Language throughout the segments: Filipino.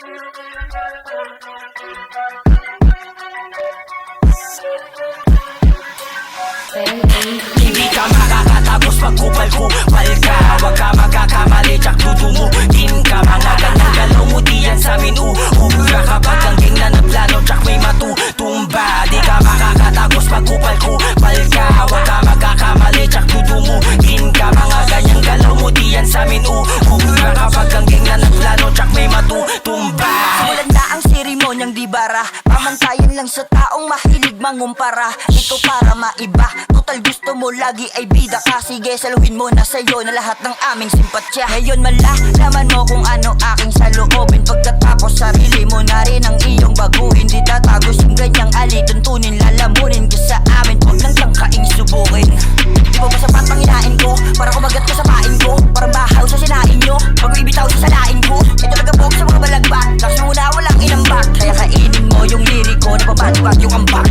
Hindi ka makakatapos pagkupal-kupal ka. Huwag ka magkakamali, tsak dudumugin ka. Mga ganyang galaw mo di yan sa'min uuga. Kapag langging na nagplano, tsak may matutumba. Di ka makakatapos pagkupal-kupal ka. Huwag ka magkakamali, tsak dudumugin ka. Mga ganyang galaw mo di yan sa'min uuga. Kapag langging na nagplano, tsak may matutumba. Simulan na ang seremonyang di bara. Pamantayan lang sa taong mahilig mangumpara. Ito para maiba, total gusto mo lagi ay bida ka. Sige, saluhin mo na sa'yo na lahat ng aming simpatsya. Ngayon malalaman mo kung ano aking saloobin. Pagkatapos sarili mo na rin ang iyong baguhin. Di tatagos yung ganyang alituntunin. Lalamunin ka sa amin, huwag lang kaing subukin. Di ba masapat ang hinain ko? Para kumagat ka sa pain ko. Parang bahaw sa sinain nyo, pag ibitaw sa salain ko. Ito nagabog sa mga balagbak, tapos muna walang inambak. Kaya kainin mo yung liriko na papadbag yung ambak.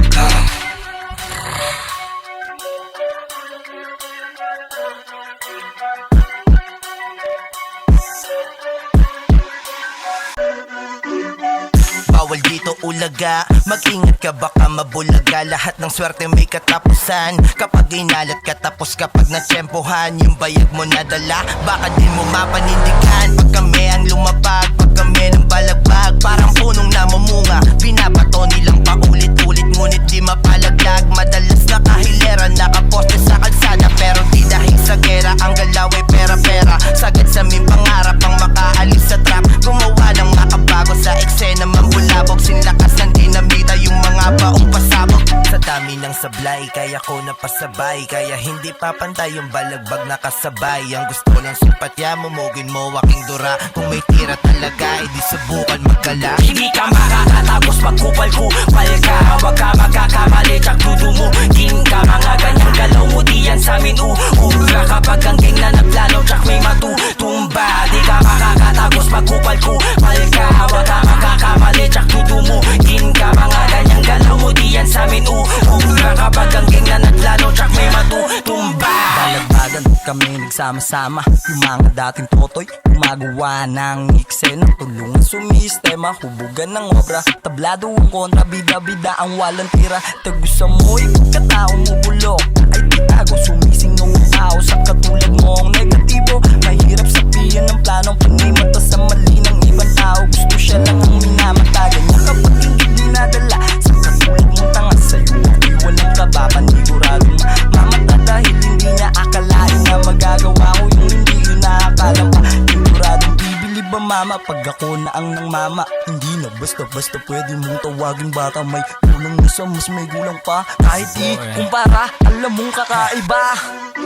Bawal dito ulaga, mag-ingat ka baka mabulaga. Lahat ng swerte may katapusan. Kapag inalat ka tapos kapag natsempohan, yung bayag mo nadala, baka din mo mapanindigan. Pag kami ang lumapag, pag kami ng balagbag, parang punong namumunga, binabato nilang paulit-ulit ngunit di mapalaglag. Madalas nakahilera, nakaposte sa kalsada, pero di dahil sa gera. Ang galaw ay pera-pera, sagad sa aming pangarap ang makaalis sa trap. Gumawa ng makabago sa eksena, mambulabog, sinlakas ng dinamita yung mga baong pasabog. Sa dami ng sablay, kaya ko napasabay, kaya hindi papantay yung balagbag na kasabay. Ang gusto ng simpatya, mumugin mo aking dura. Kung may tira talaga, edi subukan magkala. Hindi ka makakatapos pagkupal-kupal ka. Huwag ka magkakamali, tsak dudumugin ka. Mga ganyang galaw mo di yan sa'min uuga. Kapag langging na nagplano, tsak may matutumba. Di ka makakatapos pagkupal-kupal ka. Huwag ka magkakamali, tsak dudumugin ka. Mga ganyang galaw mo di yan sa'min uuga. Kapag langging na nagplano, tsak may matutumba. Balagbagan kami nagsama-sama, yung mga dating totoy gumagawa ng eksena. Tulungan sumistema, hubugan ng obra. Tablado ang kontra, bida-bida ang walang tira. Tagusa mo, ikatao mo bulok ay titago, sumising ng tao sa katulad mong negatibo. Mahirap sabihin ng planong panimata sa mali ng ibang tao. Gusto siya lang ang minamatagan niya kapag hindi dinadala sa katulad mong tanga. Sa'yo ako'y walang kabapaniguradong mamata dahil hindi niya akalain na magagawa ko yung hindi yun naakalam pa. Siguradong bibili ba mama pag ako na ang nang mama? Hindi na basta-basta pwede mong tawagin bata. May gulang isa, mas may gulang pa. Kahit di kumpara, alam mong kakaiba.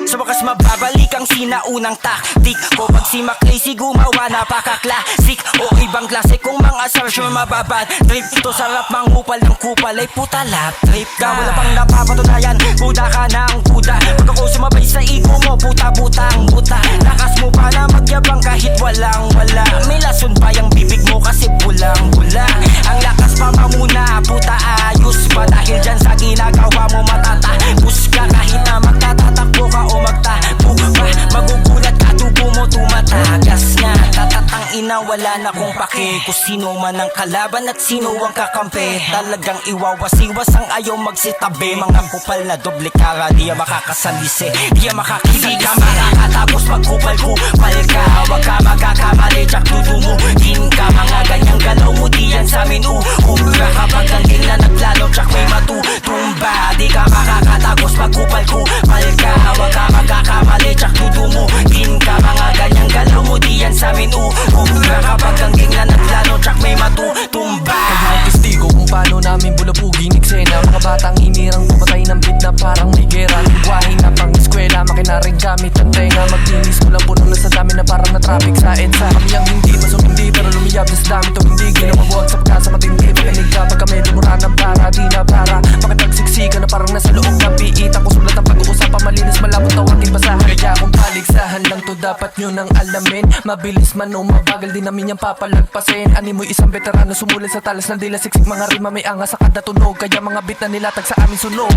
Sa wakas mababalik ang sinaunang taktik ko. Pag si McLacy gumawa napaka-classic o ibang klase kong mga assertion mababad trip. Ito sarap mangupal ng kupal ay puta lap trip ka. Wala pang napapatunayan, puda ka ng puda. Pag ako sumabay sa ego mo, puta-putang buta. Lakas mo pa na magyabang kahit walang-wala. May lason pa yung bibig mo kasi pulang-pula. Ang lakas pa mamuna, puta ayos pa. Dahil dyan sa ginagawa mo matatapos ka. Kahit na magtatatakbo ka o magtapo pa, magugulat ka, tubo mo tumatagas nga. Tatatang ina, wala na kong pake kung sino man ang kalaban at sino ang kakampi. Talagang iwawas-iwas ang ayaw magsitabi. Mga kupal na doble kara, di yan makakasalisi, di yan makakasalisi. Hindi ka makakatapos magkupal-kupal ka. Huwag ka magkakamali, tsak dudumugin ka. Mga ganyang galaw mo di yan sa'min uuga. Kapag langging na nagplano, tsak may matutumba. Di ka makakatapos magkupal-kupal ka. Huwag ka magkakamali, tsak dudumugin ka. Mga ganyang galaw mo di yan sa'min uuga. Kapag langging na nagplano, tsak may matutumba. Kaya testigo kung paano namin bulabuging eksena. Mga batang inirang pumatay ng beat na parang may gera. Lingwahe na pang eskwela, makinaring gamit ang tenga. Maglinis ko lang puno na sa dami na parang na traffic sa EDSA. Kami ang hindi masumindi pero lumiyab na sa dami to hindi. Ginawag sa pagkasa matindi, makinig ka pag kami lumura ng para. Di na para, makipagsiksika na parang nasa loob ng piit. Ako sulat ang pag-uusapan, malinis malabot tawagin basahan. Kaya kung paligsahan lang to dapat nyo nang alamin. Mabilis man o mabagal din namin yung papalagpasin. Animoy isang veterano sumulit sa talas ng dila. Siksik mga rima may angas sa kada tunog. Kaya mga beat na nilatag sa amin sunog.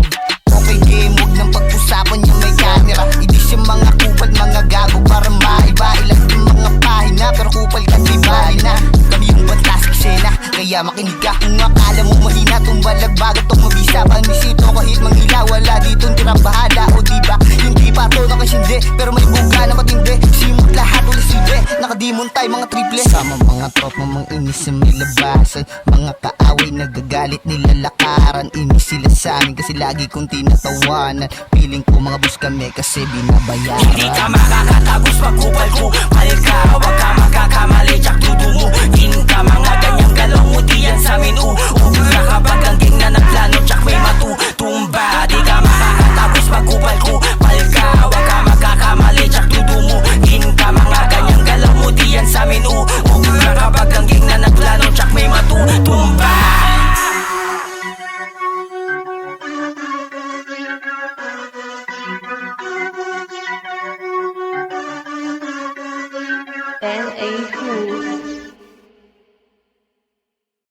Okay game, huwag nang pag-usapan yung may camera. Hindi siya mga kupal, mga gago para maiba. Ilas ng mga pahina, pero kupal ka di bali na. Kami yung fantastic kaya makinig ka. Kung akala mo mahina tumbalag bago tong mabisa. Panisito kahit manghila, wala ditong tirang bahala. O diba, hindi pa to nakasindi, pero may buga na matindi. Simot lahat ulit silbi, nakadimon tayo mga triple. Sama mga tropa mang inis sa may labasan, mga kaaway nagagalit nilalakaran. Inis sila sa amin kasi lagi kong tinatawanan. Piling ko mga boss kami kasi binabayaran. Hindi ka makakatagos pag kupal ko. Palit ka, wag ka magkakamali, tsak dudu mo. Din ka mga ganyang galaw mo, di yan sa amin Ugra kapag ang ging na nagplano, tsak may matutumba. Di ka makakatagos pag kupal ko. Palit ka, wag ka magkakamali, tsak dudu mo. Din ka mga ganyang galaw mo, di yan sa amin Ugra kapag ang ging na nagplano, tsak may matutumba. NA Crew.